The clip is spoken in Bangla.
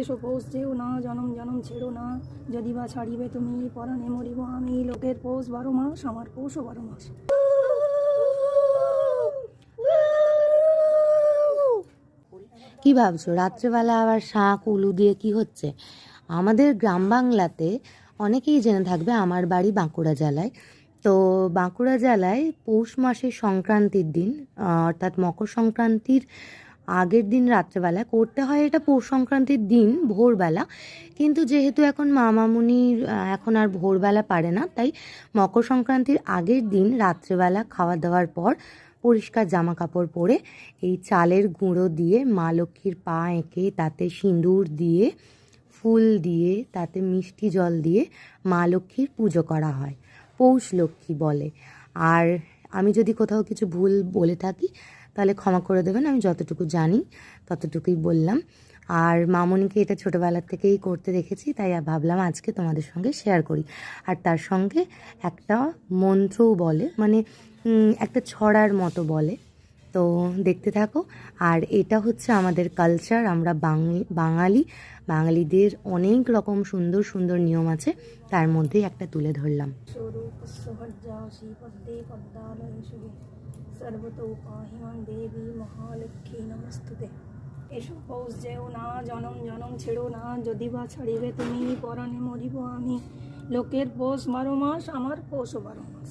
এসো পৌষ যেও না, জনম জনম ছেড়ো না, যদি বা ছাড়িবে তুমি পরাণে মরিব আমি। লোকের পৌষ 12 মাস, আমার পৌষও 12 মাস। কি ভাবছো রাত্রেবেলা আবার শাঁখ উলু দিয়ে কি হচ্ছে? আমাদের গ্রাম বাংলাতে অনেকেই জেনে থাকবে, আমার বাড়ি বাঁকুড়া জেলায়। তো বাঁকুড়া জেলায় পৌষ মাসের সংক্রান্তির দিন, অর্থাৎ মকর সংক্রান্তির আগের দিন রাত্রেবেলা করতে হয় এটা পৌষ সংক্রান্তির দিন ভোরবেলা। কিন্তু যেহেতু এখন মামামুনির এখন আর ভোরবেলা পারে না, তাই মকর সংক্রান্তির আগের দিন রাত্রেবেলা খাওয়া দাওয়ার পর পরিষ্কার জামা কাপড় পরে এই চালের গুঁড়ো দিয়ে মা লক্ষ্মীর পা এঁকে তাতে সিঁদুর দিয়ে ফুল দিয়ে তাতে মিষ্টি জল দিয়ে মা লক্ষ্মীর পুজো করা হয়, পৌষ লক্ষ্মী বলে। আর আমি যদি কোথাও কিছু ভুল বলে থাকি তাহলে ক্ষমা করে দেবেন, আমি যতটুকু জানি ততটুকুই বললাম। আর মামনিকে এটা ছোটোবেলার থেকেই করতে দেখেছি, তাই ভাবলাম আজকে তোমাদের সঙ্গে শেয়ার করি। আর তার সঙ্গে একটা মন্ত্রও বলে, মানে একটা ছড়ার মতো বলে। তো দেখতে থাকো। আর এটা হচ্ছে আমাদের কালচার, আমরা বাঙালিদের অনেক রকম সুন্দর সুন্দর নিয়ম আছে, তার মধ্যেই একটা তুলে ধরলাম। সর্বতোপাহিমাং দেবী মহালক্ষ্মী নমস্তুতে। এসো পৌষ যেও না, জনম জনম ছেড়ো না, যদি বা ছাড়িবে তুমি পরাণে মরিব আমি। লোকের পৌষ 12 মাস, আমার পৌষও 12 মাস।